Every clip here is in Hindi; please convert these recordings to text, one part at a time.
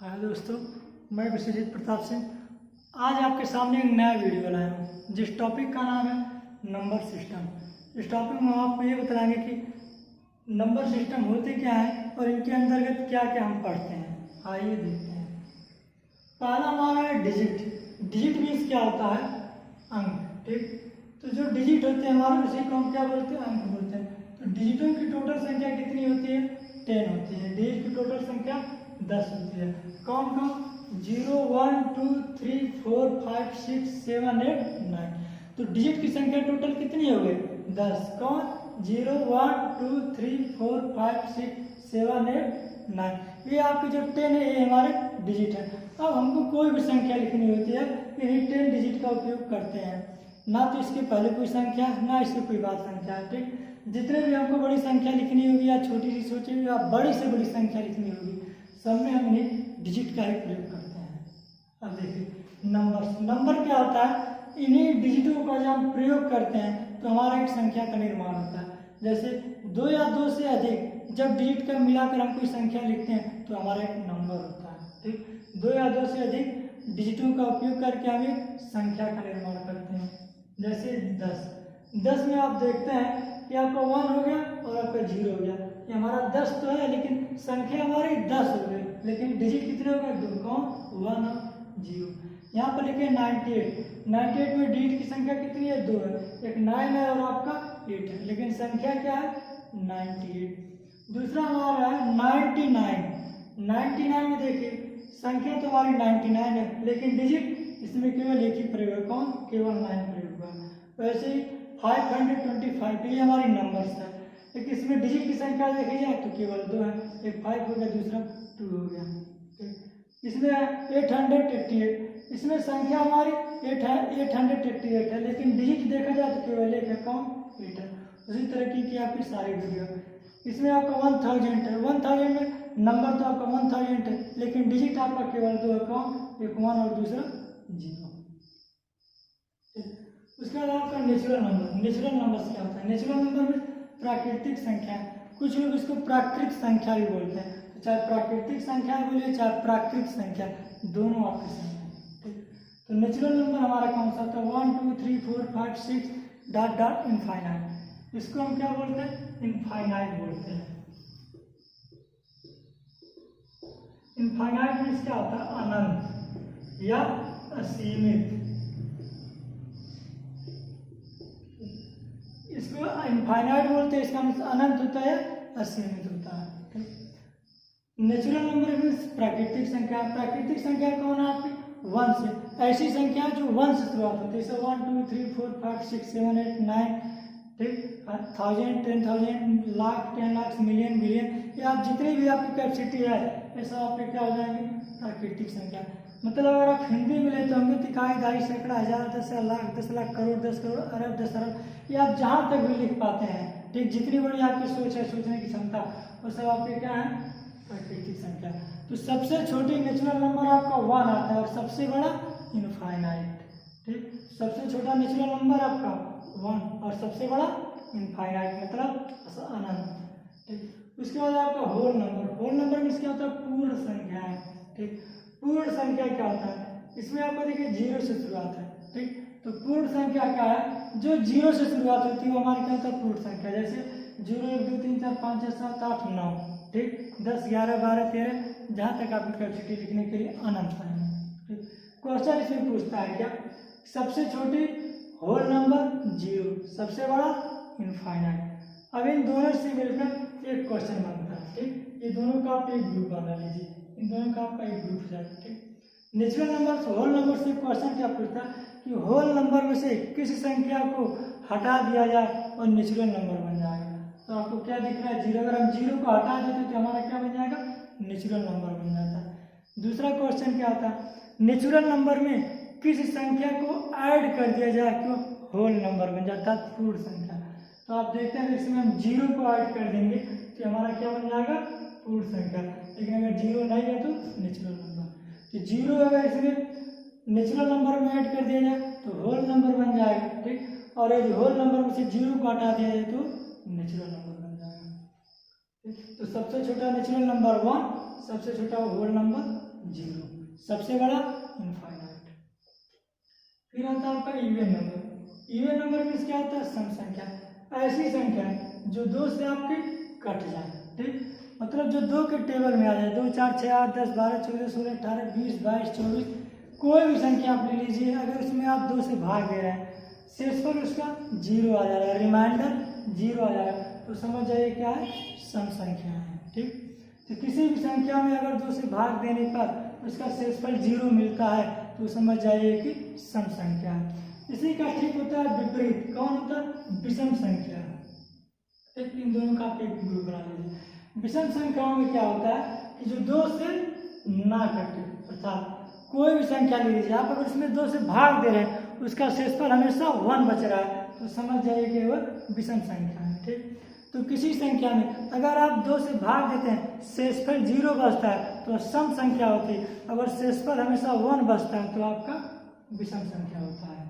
हाँ दोस्तों, मैं विश्वजीत प्रताप सिंह आज आपके सामने एक नया वीडियो लाया हूँ जिस टॉपिक का नाम है नंबर सिस्टम। इस टॉपिक में हम आपको ये बताएंगे कि नंबर सिस्टम होते क्या है और इनके अंतर्गत क्या क्या हम पढ़ते हैं। आइए देखते हैं। पहला हमारा है डिजिट। डिजिट मीन्स क्या होता है? अंक। ठीक, तो जो डिजिट होते हैं हमारे उसी को हम क्या बोलते हैं? अंक बोलते हैं। तो डिजिटों की टोटल संख्या कितनी होती है? 10 होती है। डिजिट की टोटल संख्या 10 होती है। कौन कौन? 0 1 2 3 4 5 6 7 8 9। तो डिजिट की संख्या टोटल कितनी हो गई? 10। कौन? 0 1 2 3 4 5 6 7 8 9। ये आपके जो 10 है ये हमारे डिजिट है। अब हमको कोई भी संख्या लिखनी होती है इन्हीं 10 डिजिट का उपयोग करते हैं। ना तो इसके पहले कोई संख्या ना इसके कोई बाद संख्या है। ठीक, जितने भी हमको बड़ी संख्या लिखनी होगी या छोटी सी सोची या बड़ी से बड़ी संख्या लिखनी होगी सब में हम इन्हीं डिजिट का ही प्रयोग करते हैं। अब देखिए नंबर क्या होता है? इन्हीं डिजिटों का जब हम प्रयोग करते हैं तो हमारा एक संख्या का निर्माण होता है। जैसे 2 या 2 से अधिक जब डिजिट का मिलाकर हम कोई संख्या लिखते हैं तो हमारा एक नंबर होता है। ठीक, 2 या 2 से अधिक डिजिटों का उपयोग करके हम एक संख्या का निर्माण करते हैं। जैसे 10 में आप देखते हैं कि आपका 1 हो गया और आपका 0 हो गया। ये हमारा 10 तो है लेकिन संख्या हमारी 10 हो गई, लेकिन डिजिट कितने हो गए? 2। कौन? 1 और 0। यहाँ पर लिखे 98 में डिजिट की संख्या कितनी है? 2 है। एक 9 है और आपका 8 है, लेकिन संख्या क्या है? 98। दूसरा हमारा है 99 में देखिए संख्या तो हमारी 99 है लेकिन डिजिट इसमें केवल एक ही प्रयोग है। कौन? केवल 9 प्रयोग हुआ। वैसे ही 525 ये हमारी नंबर्स है, लेकिन इसमें डिजिट की संख्या देखी जाए तो केवल 2 है। एक 5 हो गया, दूसरा 2 हो गया। इसमें 888, इसमें संख्या हमारी 888 है लेकिन डिजिट देखा जाए तो केवल एक है। कौन? 8 है। उसी तरह की आपकी सारी वीडियो। इसमें आपका 1000 है। 1000 में नंबर तो आपका 1000 है लेकिन डिजिट आपका केवल 2 है। कौन? एक 1 और दूसरा 0। उसके बाद आपका नेचुरल नंबर। नेचुरल नंबर क्या होता है? नेचुरल नंबर में प्राकृतिक संख्या, कुछ लोग इसको प्राकृतिक संख्या भी बोलते हैं। तो चाहे प्राकृतिक संख्या बोलिए चाहे प्राकृतिक संख्या, दोनों आपकी संख्या। ठीक, तो नेचुरल नंबर हमारा कौन सा था? 1 2 3 4 5 6 डॉट डॉट इनफाइनाइट। इसको हम क्या बोलते हैं? इनफाइनाइट बोलते हैं। इनफाइनाइट मीन्स क्या होता है? अनंत या असीमित। इसको इनफाइनाइट बोलते हैं। इसका मतलब अनंत होता है, असीमित होता है। नेचुरल नंबर मीन्स प्राकृतिक संख्या। प्राकृतिक संख्या कौन है आपकी? 1 से। ऐसी संख्या जो 1 से शुरुआत होती है, जैसे 1 2 3 4 5 6 7 8 9। ठीक, 1000 10,000 लाख 10 लाख मिलियन बिलियन, ये आप जितनी भी आपकी कैपेसिटी है ये सब आपके क्या हो जाएंगे? प्राकृतिक संख्या। मतलब अगर आप हिंदी में लेते होंगे तो इकाई दहाई सैकड़ा हजार 10 लाख 10 लाख करोड़ 10 करोड़ अरब 10 अरब, ये आप जहाँ तक भी लिख पाते हैं। ठीक, जितनी बड़ी आपकी सोच है, सोचने की क्षमता, वो सब आपके क्या है? प्राकृतिक संख्या। तो सबसे छोटी नेचुरल नंबर आपका 1 आता है और सबसे बड़ा इनफाइनाइट। ठीक, सबसे छोटा नेचुरल नंबर आपका 1 और सबसे बड़ा इनफाइनाइट मतलब अनंत। ठीक, उसके बाद आपका होल नंबर। होल नंबर में क्या होता है? पूर्ण संख्या है। ठीक, पूर्ण संख्या क्या होता है? इसमें आपको देखिए 0 से शुरुआत है। ठीक, तो पूर्ण संख्या क्या है? जो 0 से शुरुआत होती है वो हमारी क्या होता है? पूर्ण संख्या। जैसे 0 1 2 3 4 5 6 7 8 9। ठीक, 10 11 12 13 जहाँ तक आपकी कैपेसिटी लिखने के लिए अनंत है। ठीक, क्वेश्चन इसमें पूछता है क्या? सबसे छोटी होल नंबर 0, सबसे बड़ा इनफाइनाइट। अब इन दोनों से मिलकर एक क्वेश्चन बनता है। ठीक, ये दोनों का आप एक ग्रुप बना लीजिए, इन दोनों का आपका एक ग्रुप जाए। ठीक, नेचुरल नंबर से होल नंबर से क्वेश्चन क्या पूछता है कि होल नंबर में से किसी संख्या को हटा दिया जाए और नेचुरल नंबर बन जाएगा। तो आपको क्या दिख रहा है? 0। अगर हम 0 को हटा देते तो हमारा क्या बन जाएगा? नेचुरल नंबर बन जाता है। दूसरा क्वेश्चन क्या आता है? नेचुरल नंबर में किसी संख्या को ऐड कर दिया जाए क्यों? होल नंबर बन जाता है, पूर्ण संख्या। तो आप देखते हैं इसमें हम 0 को ऐड कर देंगे तो हमारा क्या बन जाएगा? पूर्ण संख्या। लेकिन अगर 0 नहीं है तो नेचुरल नंबर। तो 0 अगर इसमें नेचुरल नंबर में ऐड कर दिया जाए तो होल नंबर बन जाएगा। ठीक, और यदि होल नंबर में से 0 को हटा दिया जाए तो नेचुरल नंबर बन जाएगा। ठीक, तो सबसे छोटा नेचुरल नंबर 1, सबसे छोटा होल नंबर जीरो, सबसे बड़ा इनफाइनाइट। फिर आता है आपका even number. Even number means क्या होता है? सम संख्या, ऐसी संख्या जो 2 से आपके कट जाए, ठीक, मतलब जो 2 के टेबल में आ जाए, 2 4 6 8 10 12 14 16 18 20 22 24, कोई भी संख्या आप ले लीजिए, अगर उसमें आप 2 से भाग दे रहे हैं, शेषफल उसका जीरो आ जा रहा है, रिमाइंडर जीरो आ जा रहा है, तो समझ जाइए क्या है? सम संख्या है, ठीक। तो किसी भी संख्या में अगर 2 से भाग देने पर उसका शेषफल जीरो मिलता है तो समझ जाइए कि सम संख्या है। इसी का ठीक होता है विपरीत, कौन होता है? विषम संख्या। ठीक, इन दोनों का आप एक ग्रुप बना लीजिए। विषम संख्याओं में क्या होता है कि जो 2 से ना कटे, अर्थात कोई भी संख्या ले लीजिए आप, अगर उसमें 2 से भाग दे रहे हैं उसका शेषफल हमेशा 1 बच रहा है तो समझ जाइए कि वह विषम संख्या है, ठीक। तो किसी संख्या में अगर आप 2 से भाग देते हैं, शेषफल जीरो बचता है तो सम संख्या होती है, अगर शेषफल हमेशा 1 बचता है तो आपका विषम संख्या होता है।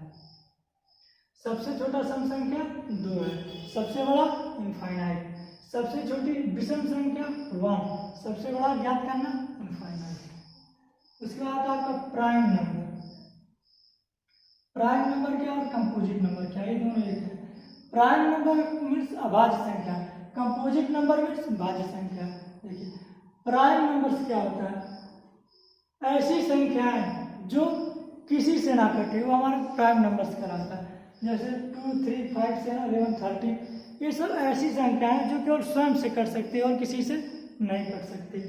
सबसे छोटा सम संख्या 2 है, सबसे बड़ा इनफाइनाइट, सबसे छोटी विषम संख्या 1, सबसे बड़ा ज्ञात करना इनफाइनाइट। उसके बाद आपका प्राइम नंबर। प्राइम नंबर क्या और कंपोजिट नंबर क्या, ये दोनों एक है। प्राइम नंबर मीन्स अभाज्य संख्या, कंपोजिट नंबर मीन्स भाज्य संख्या। देखिए प्राइम नंबर क्या होता है? ऐसी संख्याएं जो किसी से ना कटे, वो हमारा प्राइम नंबर्स कहलाता है। जैसे 2 3 5 7 11 13, ये सब ऐसी संख्याएं जो केवल स्वयं से कट सकती है और किसी से नहीं कट सकती,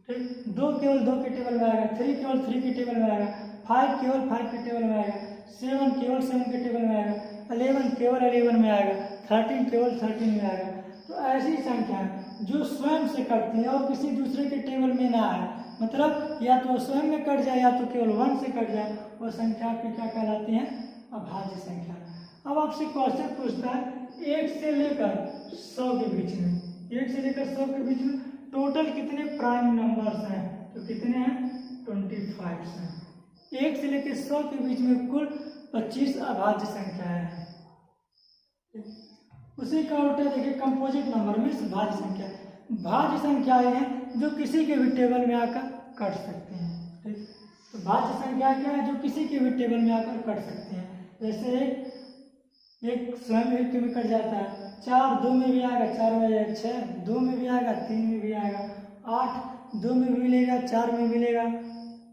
ठीक। 2 केवल 2 के टेबल में आएगा, 3 केवल 3 के टेबल में आएगा, 5 केवल 5 के टेबल में आएगा, 7 केवल 7 के टेबल में आएगा, 11 केवल 11 में आएगा, 13 केवल 13 में आएगा। तो ऐसी संख्याएं जो स्वयं से कटती हैं और किसी दूसरे के टेबल में ना आए, मतलब या तो स्वयं में कट जाए या तो केवल 1 से कट जाए, वो संख्या आपकी क्या कहलाती है? अभाज्य संख्या। अब आपसे क्वेश्चन पूछता है 1 से लेकर 100 के बीच में, 1 से लेकर 100 के बीच में टोटल कितने प्राइम नंबर्स हैं? तो कितने हैं? 25 हैं। 1 से लेकर 100 के बीच में कुल 25 अभाज्य संख्याएं हैं। उसी का उल्टा देखिए कंपोजिट नंबर में भाज्य संख्या। भाज्य संख्याएं हैं जो किसी के भी टेबल में आकर कट सकते हैं, ठीक। तो भाज्य संख्या क्या है? जो किसी के भी टेबल में आकर कट सकते हैं। जैसे एक स्वयं एक में कट जाता है, 4 2 में भी आएगा, 4 में आएगा, 6 2 में भी आएगा, 3 में भी आएगा, 8 2 में भी मिलेगा, 4 में मिलेगा,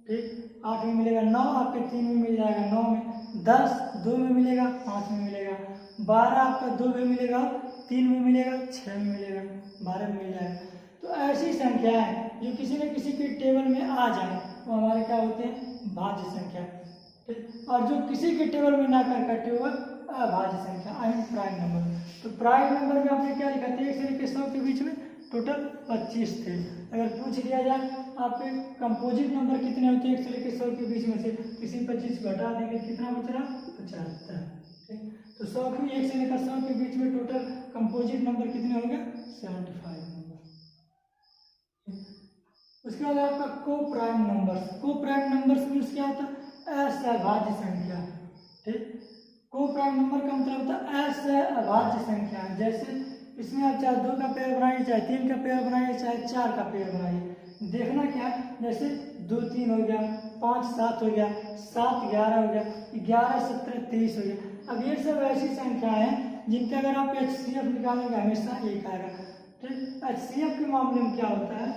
ठीक, 8 में मिलेगा, 9 आपके 3 में मिल जाएगा, 9 में, 10 2 में मिलेगा, 5 में मिलेगा, 12 आपका 2 में मिलेगा, 3 में मिलेगा, 6 में मिलेगा, 12 में मिल जाएगा। तो ऐसी संख्याएं जो किसी न किसी के टेबल में आ जाए वो हमारे क्या होते हैं? भाज्य संख्या, ठीक। और जो किसी के टेबल में ना कर कटे हुए अभाज्य संख्या, आई मीन प्राइम नंबर। तो प्राइम नंबर में आपने क्या लिखा था? 1 से लेकर 100 के बीच में टोटल 25 थे। अगर पूछ लिया जाए आपके कंपोजिट नंबर कितने होते हैं 1 से लेकर 100 के बीच में से, किसी 25 को हटा देंगे, कितना बच रहा? 75, ठीक। तो 100 की 1 से लेकर 100 के बीच में टोटल कंपोजिट नंबर कितने होंगे? 75 नंबर। उसके बाद आपका को प्राइम नंबर्स। को प्राइम नंबर्स मीन्स क्या होता है? असहभाज्य संख्या, ठीक। को प्राइम नंबर का मतलब होता है असहभाज्य संख्या। जैसे इसमें आप चाहे 2 का पेयर बनाइए, चाहे 3 का पेयर बनाइए, चाहे 4 का पेयर बनाइए, देखना क्या है? जैसे 2 3 हो गया, 5 7 हो गया, 7 11 हो गया, 11 17 23 हो गया। अब ये सब ऐसी संख्याएं हैं जिनका अगर आप HCF निकालेंगे हमेशा 1 आएगा, ठीक। HCF के मामले में क्या होता है?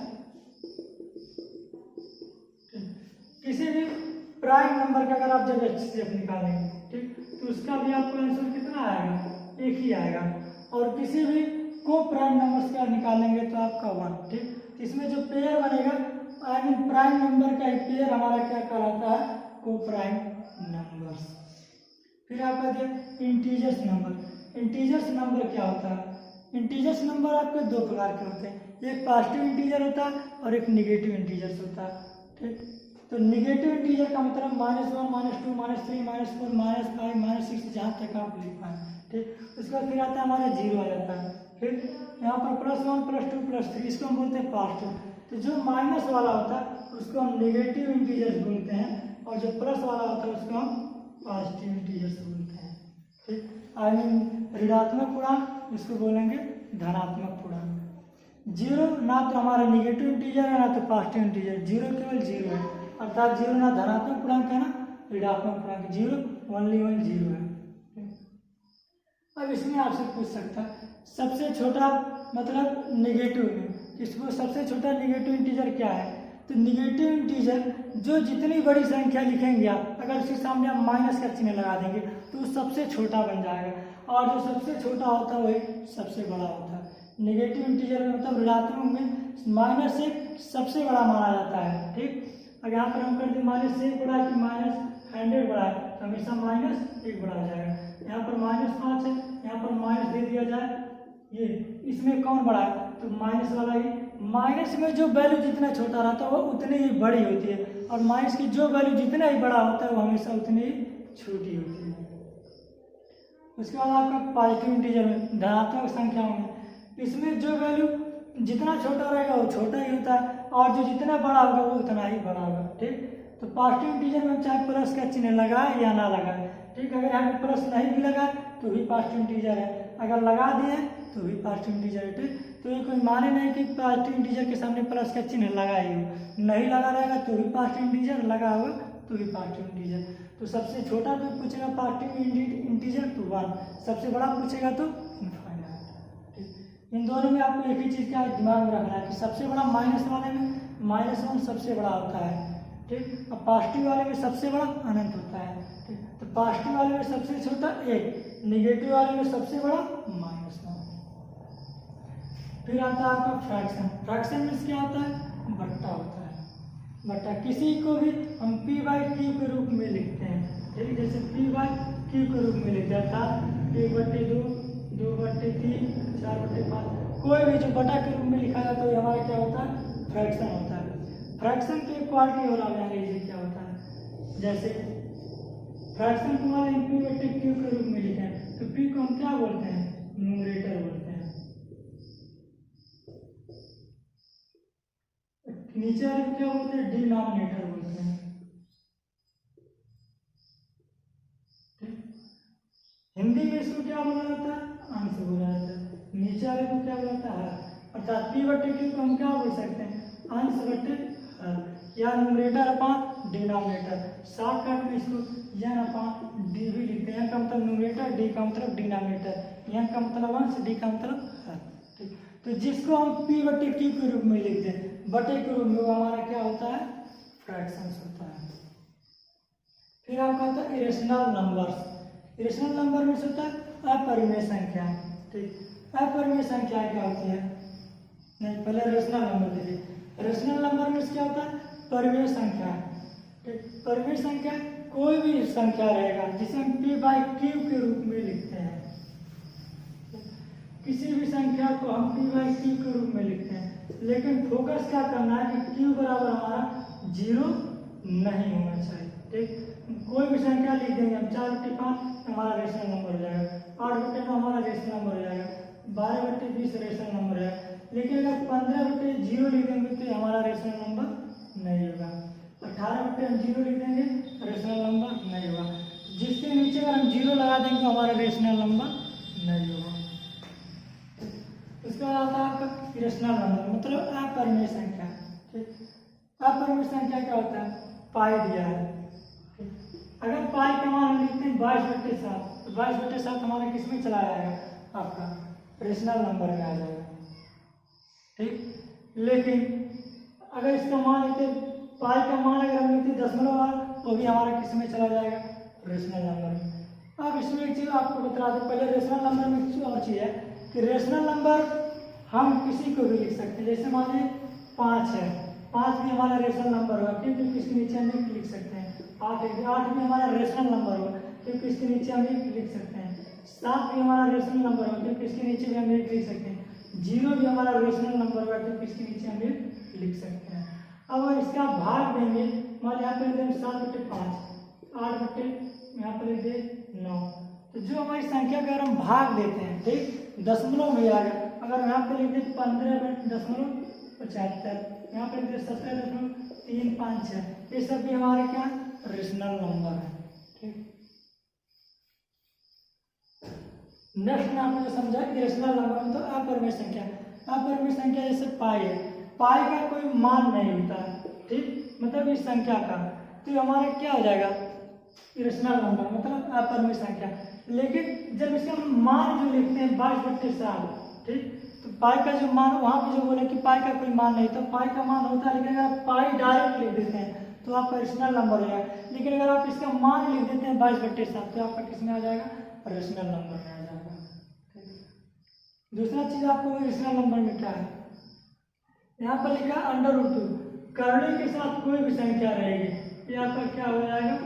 किसी भी प्राइम नंबर का अगर आप जब HCF निकालेंगे, ठीक, तो उसका भी आपको आंसर कितना आएगा? 1 ही आएगा। और किसी भी को प्राइम नंबर्स का निकालेंगे तो आपका 1, ठीक। इसमें जो पेयर बनेगा आई मीन प्राइम नंबर का एक पेयर हमारा क्या कहलाता है? को प्राइम नंबर्स। फिर आपका देखिए इंटीजर्स नंबर। इंटीजर्स नंबर क्या होता है? इंटीजर्स नंबर आपके 2 प्रकार के होते हैं, एक पॉजिटिव इंटीजर होता है और एक निगेटिव इंटीजर्स होता है, ठीक। तो निगेटिव इंटीजर का मतलब -1 -2 -3 -4 -5 -6 जहाँ तक आप लिख पाए, ठीक। उसके बाद फिर आता है हमारा 0 आ जाता है। फिर यहाँ पर +1 +2 +3, इसको हम बोलते हैं पॉजिटिव। तो जो माइनस वाला होता है उसको हम निगेटिव इंटीजर्स बोलते हैं और जो प्लस वाला होता है उसको हम पॉजिटिव इंटीजर्स बोलते हैं, ठीक। आई मीन ऋणात्मक पूर्णांक इसको बोलेंगे धनात्मक पूर्णांक। 0 ना तो हमारा निगेटिव इंटीजर है ना तो पॉजिटिव इंटीजर, 0 केवल 0 है। अर्थात जीरो ना धनात्मक पूर्णांक है ना ऋणात्मक पूर्णांक, जीरो ओनली वन जीरो है। अब इसमें आपसे पूछ सकता है सबसे छोटा मतलब नेगेटिव में, इसको सबसे छोटा नेगेटिव इंटीजर क्या है? तो नेगेटिव इंटीजर जो जितनी बड़ी संख्या लिखेंगे आप, अगर उसके सामने आप माइनस का चिन्ह लगा देंगे तो वो सबसे छोटा बन जाएगा, और जो सबसे छोटा होता है वही सबसे बड़ा होता है। नेगेटिव इंटीजर में मतलब ऋणात्मक में माइनस एक सबसे बड़ा माना जाता है। ठीक, अगर यहाँ पर हम कर दें माइनस एक बड़ा है कि -100 बड़ा है, तो हमेशा -1 बड़ा हो जाएगा। यहाँ पर -5 है, यहाँ पर माइनस दे दिया जाए, ये इसमें कौन बड़ा है? तो माइनस वाला ही। माइनस में जो वैल्यू जितना छोटा रहता है वो उतनी ही बड़ी होती है, और माइनस की जो वैल्यू जितना ही बड़ा होता है वो हमेशा उतनी ही छोटी होती है। उसके बाद आपका पॉजिटिव इंटीजर में धनात्मक संख्याओं में, इसमें जो वैल्यू जितना छोटा रहेगा वो छोटा ही होता है, और जो जितना बड़ा होगा वो उतना ही बड़ा होगा। ठीक, तो पॉजिटिव इंटीजर में चाहे प्लस का चिन्ह लगाए या ना लगाए, ठीक, अगर यहाँ पे प्लस नहीं भी लगाए तो भी पॉजिटिव इंटीजर है, अगर लगा दिए तो भी पॉजिटिव इंटीजर है। ठीक, तो ये कोई माने नहीं कि पॉजिटिव इंटीजर के सामने प्लस का चिन्ह लगाए हो, नहीं लगा रहेगा तो भी पॉजिटिव इंटीजर, लगा होगा तो भी पॉजिटिव इंटीजर। तो सबसे छोटा जो पूछेगा पॉजिटिव इंटीजर तो 1, सबसे बड़ा पूछेगा तो इनफाइनाइट। ठीक, इन दोनों में आपको एक ही चीज़ का दिमाग में रखना है कि सबसे बड़ा माइनस वाले में -1 सबसे बड़ा होता है। ठीक, और पॉजिटिव वाले में सबसे बड़ा अनंत होता है। ठीक, तो पॉजिटिव वाले में सबसे छोटा 1, नेगेटिव वाले में सबसे बड़ा -1। फिर आता है आपका फ्रैक्शन। फ्रैक्शन में क्या होता है? बट्टा होता है। बट्टा किसी को भी हम p/q के रूप में लिखते हैं। ठीक, जैसे p/q के रूप में लिखते हैं, अर्थात 1/2, 2/3, 4/5, कोई भी जो बटा के रूप में लिखा जाता है तो हमारा क्या होता है? फ्रैक्शन होता है। फ्रैक्शन के क्वालिटी और जान लीजिए क्या होता है। जैसे फ्रैक्शन को हमारे p/q के रूप में लिखे हैं तो p को हम क्या बोलते हैं? न्यूमरेटर बोलते हैं। नीचे वाले क्या बोलते हैं? डिनोमिनेटर बोलते हैं। हिंदी में इसको क्या बोला जाता है? अंश बोला जाता है। नीचे वाले को क्या बोला जाता है? अर्थात p/q को हम क्या बोल सकते हैं? अंश बटे हर, या न्यूमरेटर अपॉन डिनोमिनेटर। शॉर्टकट में इसको n अपॉन डी भी लिखते हैं। का मतलब न्यूमरेटर, डी का मतलब डिनोमिनेटर, n का मतलब अंश, डी का मतलब हर। ठीक, तो जिसको हम p/q के रूप में लिखते हैं, बटे के रूप में, वो हमारा क्या होता है? फ्रैक्शंस होता है। फिर आपका होता है इरेशनल नंबर्स। इरेशनल नंबर में होता है अपरिमेय संख्या। ठीक, अपरिमेय संख्या क्या होती है? नहीं, पहले रेशनल नंबर देखिए। रेशनल नंबर में क्या होता है? परिमेय संख्या। ठीक, परिमेय संख्या कोई भी संख्या रहेगा जिसे हम p/q के रूप में लिखते हैं। किसी भी संख्या को हम p/q के रूप में लिखते हैं, लेकिन फोकस क्या करना है कि q बराबर हमारा 0 नहीं होना चाहिए। ठीक, कोई भी संख्या लिख देंगे हम, 4/5 हमारा रेशनल नंबर हो जाएगा, 8/9 हमारा रेशनल नंबर हो जाएगा, 12/20 रेशनल नंबर हो जाएगा। लेकिन अगर 15/0 लिख देंगे तो हमारा रेशनल नंबर नहीं होगा। 18/0 लिख देंगे रेशनल नंबर नहीं होगा। जिसके नीचे अगर हम 0 लगा देंगे तो हमारा रेशनल नंबर नहीं होगा। इसके बाद आता है आपका इरेशनल नंबर, मतलब अपरिमेय संख्या। ठीक, अपरिमेय संख्या क्या होता है? पाई दिया है। अगर पाई का मान हम लिखते हैं 22/7, तो 22/7 हमारा किस में चला जाएगा? आपका रेशनल नंबर में आ जाएगा। ठीक, लेकिन अगर इसका मान लेते, पाई का मान अगर हम लिखते दशमलव तो भी हमारा किस में चला जाएगा? रेशनल नंबर में। अब इसमें एक चीज़ आपको बता दें, पहले रेशनल नंबर में कुछ और चीज़ है कि रेशनल नंबर हम किसी को भी लिख सकते हैं। जैसे मान लीजिए 5 है, 5 भी हमारा रेशनल नंबर होगा क्योंकि इसके नीचे हम लिख सकते हैं। 8 भी हमारा रेशनल नंबर होगा क्योंकि इसके नीचे हम लिख सकते हैं। 7 भी हमारा रेशनल नंबर होगा क्योंकि इसके नीचे भी हम लिख सकते हैं। 0 भी हमारा रेशनल नंबर होगा क्योंकि इसके नीचे हम लिख सकते हैं। अब अगर इसका भाग देंगे, मान यहाँ पर देंगे 7/5, 8 यहाँ पर लिख दे 9, तो जो हमारी संख्या का अगर हम भाग देते हैं, ठीक, दशमलव में आ गया। अगर यहाँ पर लिख दे 15.75, यहाँ पर लिख दे 17.356, ये सब भी हमारे क्या रेशनल नंबर है। ठीक, नेक्स्ट में आपने समझा कि रेशनल नंबर में तो अपरिमेय संख्या। अपरिमेय संख्या जैसे पाई है, पाई का कोई मान नहीं होता है। ठीक, मतलब इस संख्या का, तो ये हमारा क्या हो जाएगा, इरेशनल नंबर मतलब अपरिमेय संख्या। लेकिन जब इसका मान जो लिखते हैं 22/7, ठीक, तो पाई का जो मान वहाँ पे जो बोले कि पाई का कोई मान नहीं, तो पाई का मान होता है, लेकिन अगर आप पाई डायरेक्ट लिख देते हैं तो आपका रेशनल नंबर हो जाएगा। लेकिन अगर आप इसका मान लिख देते हैं 22/7 तो आपका किस में आ जाएगा, रेशनल नंबर में आ जाएगा। दूसरा चीज आपको रेशनल नंबर में क्या है, यहाँ पर लिखा √2, करने के साथ कोई भी संख्या रहेगी, ये आपका क्या हो जाएगा,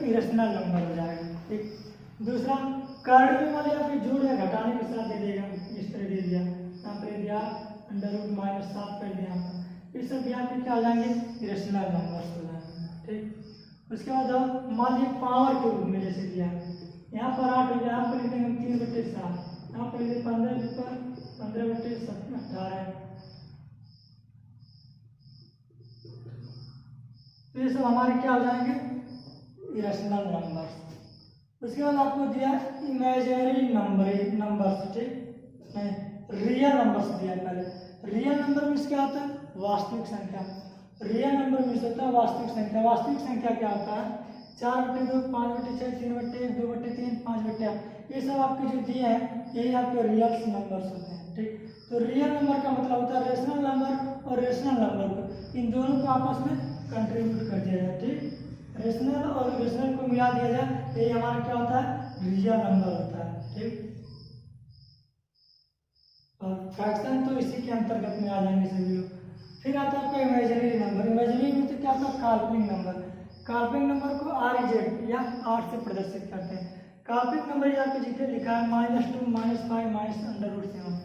इरेशनल नंबर हो जाएगा। ठीक, दूसरा करने वाले या फिर जोड़ या घटाने के साथ दे देगा, इस तरह दे दिया, यहाँ पर दिया √-7 कर दिया, ये सब यहाँ पे क्या हो जाएंगे, इरेशनल नंबर हो जाएंगे। ठीक, उसके बाद अब मान लीजिए पावर के रूप में जैसे दिया, यहाँ पर 8 हो गया, यहाँ पर लिखेंगे 3/7, यहाँ पर लिखे 15/7 18। तो ये सब हमारे क्या हो जाएंगे, इरेशनल नंबर। उसके बाद आपको दिया इमेजिनरी नंबर्स, ठीक, रियल नंबर्स दिया। पहले रियल नंबर मीन्स क्या होता है, वास्तविक संख्या। रियल नंबर मीन्स होता है वास्तविक संख्या। वास्तविक संख्या क्या होता है, 4/2, 5/6, 3/1, 2/3, 5/8, ये सब आपके जो दिए हैं यही आपके रियल नंबर्स होते हैं। ठीक, तो रियल नंबर का मतलब होता है रेशनल नंबर और रेशनल नंबर को, इन दोनों को आपस में कंट्रीब्यूट कर दिया जाए। ठीक, रेशनल और रेशनल को मिला दिया जाए, यही हमारा क्या होता है, रियल नंबर होता है। ठीक, और फ्रैक्शन तो इसी के अंतर्गत में आ जाएंगे सभी लोग। फिर आता है आपका इमेजिनरी नंबर। इमेजिनरी में तो क्या होता है, काल्पनिक नंबर। काल्पनिक नंबर को RZ या 8 से प्रदर्शित करते हैं। काल्पनिक नंबर यहाँ पे जितने लिखा है -2, -5, -√7,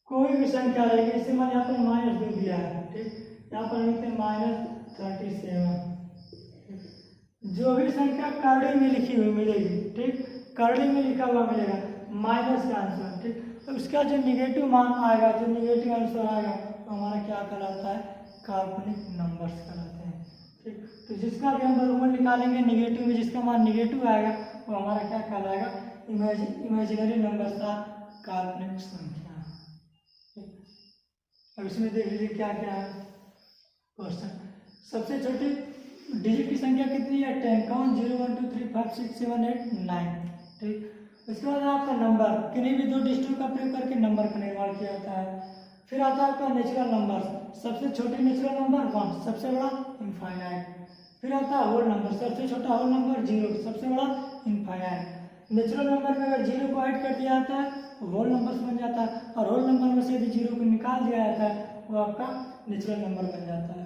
कोई भी संख्या रहेगी, जैसे मैंने यहाँ पर -2 दिया है, ठीक, यहाँ पर लिखते हैं -37, जो भी संख्या करड़ी में लिखी हुई मिलेगी, ठीक, करड़ी में लिखा हुआ मिलेगा, माइनस का आंसर, ठीक, तो उसका जो निगेटिव मान आएगा, जो निगेटिव आंसर आएगा तो हमारा क्या कहलाता है, काल्पनिक नंबर्स कहलाते हैं। ठीक, तो जिसका भी हम वर्गमूल निकालेंगे निगेटिव में, जिसका मान निगेटिव आएगा वो हमारा क्या कहलाएगा, इमेजिनरी नंबर्स का काल्पनिक संख्या। अब इसमें देख लीजिए क्या क्या है क्वेश्चन। सबसे छोटी डिजिट की संख्या कितनी है, 10। कौन, 0 1 2 3 5 6 7 8 9। ठीक, उसके बाद आपका नंबर, किन्हीं भी 2 डिजिटों का प्रयोग करके नंबर का निर्माण किया जाता है। फिर आता है आपका नेचुरल नंबर। सबसे छोटे नेचुरल नंबर 1, सबसे बड़ा इनफाइनाइट। फिर आता है होल नंबर, सबसे छोटा होल नंबर 0, सबसे बड़ा इनफाइनाइट। नेचुरल नंबर में अगर 0 को ऐड कर दिया जाता है तो होल नंबर बन जाता है, और होल नंबर में से यदि 0 को निकाल दिया जाता है वो आपका नेचुरल नंबर बन जाता है।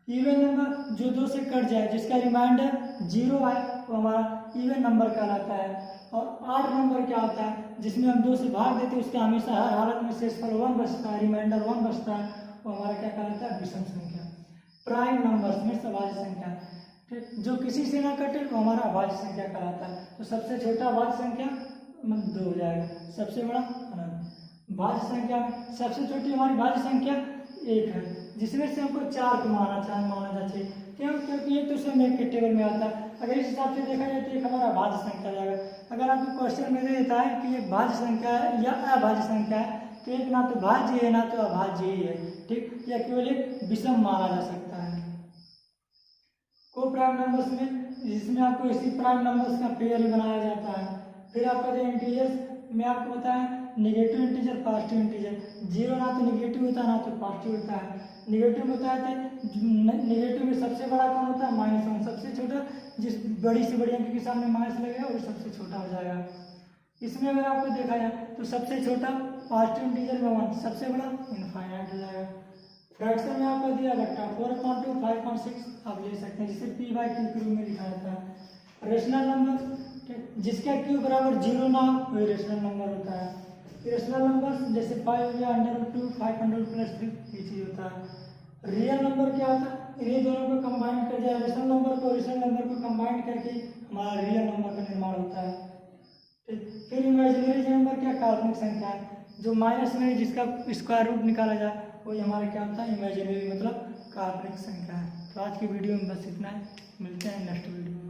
इवन नंबर जो 2 से कट जाए, जिसका रिमाइंडर 0 आए, वो हमारा इवन नंबर कहलाता है। और ऑड नंबर क्या होता है, जिसमें हम 2 से भाग देते हैं, उसका हमेशा हर हालत में शेषफल 1 बचता है, रिमाइंडर 1 बचता है, वो हमारा क्या कहलाता है, विषम संख्या। प्राइम नंबर्स में अभाज्य संख्या, ठीक, जो किसी से ना कटे वो हमारा अभाज्य संख्या कहलाता है। तो सबसे छोटा अभाज्य संख्या 2 हो जाएगा, सबसे बड़ा अनंत। भाज्य संख्या सबसे छोटी हमारी भाज्य संख्या 1 है, जिसमें से हमको 4 को माना चाहिए। क्यों, क्योंकि ये तो सब एक के टेबल में आता है। अगर इस हिसाब से देखा जाए तो एक हमारा भाज्य संख्या जाएगा। अगर आपको क्वेश्चन में दे देता है कि ये भाज्य संख्या है या अभाज्य संख्या है, तो एक ना तो भाज्य है ना तो अभाज्य ही है। ठीक, या केवल एक विषम माना जा सकता है। को प्राइम नंबर्स में, जिसमें आपको इसी प्राइम नंबर्स का पेयर ही बनाया जाता है। फिर आपका जो इंटीजर्स में आपको बताया, नेगेटिव इंटीजर, पॉजिटिव इंटीजर। 0 ना तो नेगेटिव होता है ना तो पॉजिटिव होता है। नेगेटिव बताए थे, नेगेटिव में सबसे बड़ा कौन होता है, -1। सबसे छोटा, जिस बड़ी से बड़ी अंक के सामने माइनस लगेगा वो सबसे छोटा हो जाएगा। इसमें अगर आपको देखा जाए तो सबसे छोटा पॉजिटिव इंटीजर में 1, सबसे बड़ा इनफाइनाइट हो जाएगा। फ्रैक्शन में आपको दिया बट्टा 4/2 5/6 आप ले सकते हैं, जिसे p/q के रूप में लिखा जाता है। रेशनल नंबर, जिसका q बराबर 0 ना हो वही रेशनल नंबर होता है। रेशनल नंबर जैसे 5 हो गया, √2 500 + 3 ये चीज होता है। रियल नंबर क्या होता है, इन्हीं दोनों को कंबाइन कर दिया, रेशनल नंबर को रेशनल नंबर को कंबाइन करके हमारा रियल नंबर का निर्माण होता है। फिर इमेजिनरी नंबर क्या, काल्पनिक संख्या है, जो माइनस में जिसका स्क्वायर रूट निकाला जाए वही हमारा क्या होता है, इमेजिनरी मतलब काल्पनिक संख्या है। तो आज की वीडियो में बस इतना है, मिलते हैं नेक्स्ट वीडियो में।